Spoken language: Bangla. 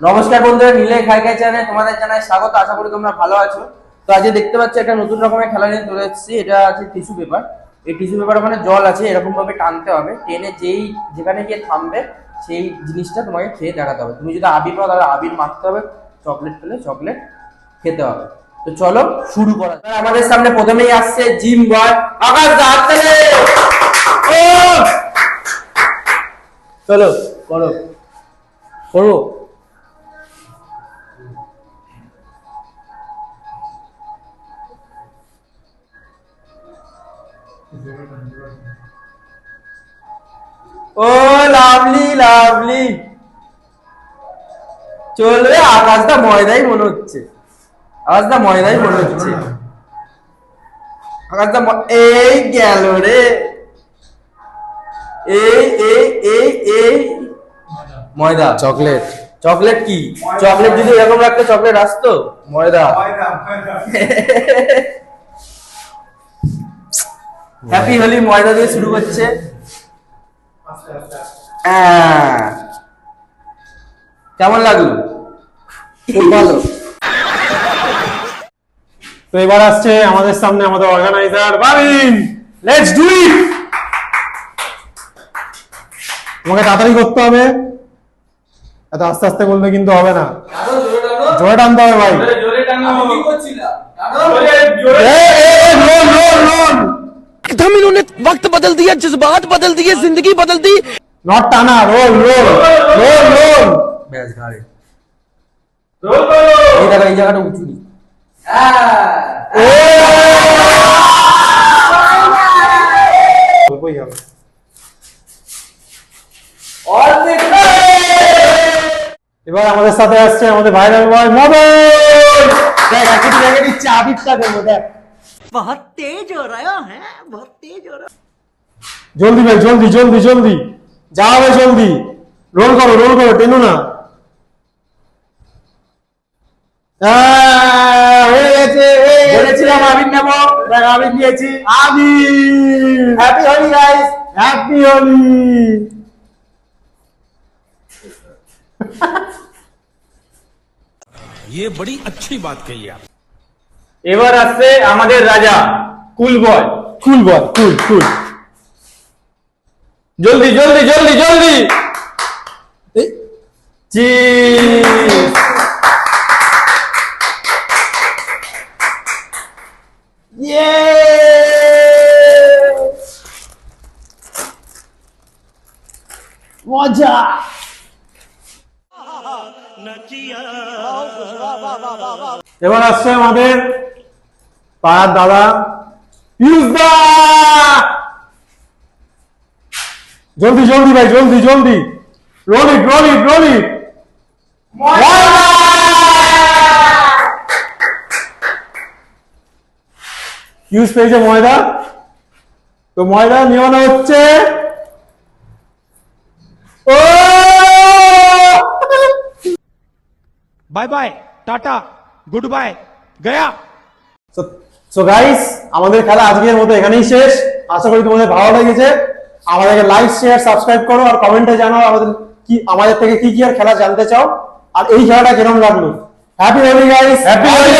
নমস্কার বন্ধুরা, নীলে খাই খাই চ্যানেলে তোমাদের জানাই স্বাগত। আশা করি তোমরা ভালো আছো। তো আজকে দেখতে পাচ্ছ একটা নতুন রকমের খেলা নিয়ে চলে এসেছি। এটা আছে টিস্যু পেপার। এই টিস্যু পেপার ওখানে জল আছে, এরকম ভাবে টানতে হবে, টেনে যেখানে গিয়ে থামবে সেই জিনিসটা তোমাকে খেয়ে দেখাতে হবে। তুমি যদি আবির পাও তাহলে আবির মাখতে হবে, চকলেট পেলে চকলেট খেতে হবে। তো চলো শুরু করা যাক। আমাদের সামনে প্রথমেই আসছে জিম বয় আকাশ দা। হাত থেকে চলো করো করো। ও লাভলি লাভলি, চলবে। আকাশটা ময়দাই মনে হচ্ছে, আকাশটা ময়দাই মনে হচ্ছে। আকাশটা এই গেল রে। এই এই এই এই ময়দা। চকলেট চকলেট কি? চকলেট যদি এরকম রাখতে চকলেট আসতো? ময়দা। হ্যাপি হোলি ময়দা দিয়ে শুরু করছে। কেমন লাগলো? খুব ভালো। তো এবার আসছে আমাদের সামনে আমাদের organiser Babin. Let's do it. তোমাকে তাড়াতাড়ি করতে হবে, এত আস্তে আস্তে করলে কিন্তু হবে না। জোরে টানতে হবে ভাই। एकदम इन्होंने वक्त बदल दिया, जज्बात बदल दिए, जिंदगी बदल दी। নট টানা, রোল রোল রোল রোল। ব্যাস ঘাড়ে রোল করো। এই দেখো এই জায়গাটা উঁচু নি। অল্পই হবে। এবার আমাদের সাথে আসছে আমাদের ভাইরাল বয় মদন। দেখ এখন জায়গা দিচ্ছে, আবিরটা দেবো দেখ। बहुत तेज हो रहा है, बहुत तेज हो रहा। জলদি ভাই, জলদি জলদি জলদি যা হবে জলদি। রোল করো টেনো না। হয়ে গেছে। বলেছিলাম আবির নেবো, দেখ আবির নিয়েছি। আবির happy Holi guys. Happy Holi. ये बड़ी अच्छी बात कही आप। এবার আসছে আমাদের রাজা কুল বয়। কুল বল, কুল কুল। জলদি জলদি জলদি জলদি। চিজ। ইয়ে মজা। এবার আসছে আমাদের পাড়ার দাদা পিউষদা। জলদি জলদি ভাই, জলদি জলদি। Roll it roll it roll it. Piyush পেয়েছে ময়দা, তো ময়দা নিয়ে হচ্ছে। ও बाय बाय, टाटा, गुड बाय, गया। সো গাইস, আমাদের খেলা আজকের মতো এখানেই শেষ। আশা করি তোমাদের ভালো লেগেছে। আমাদেরকে লাইক শেয়ার সাবস্ক্রাইব করো আর কমেন্টে জানাও আমাদের থেকে কি কি আর খেলা জানতে চাও, আর এই খেলাটা কিরকম লাগলো। Happy Holi guys, happy Holi.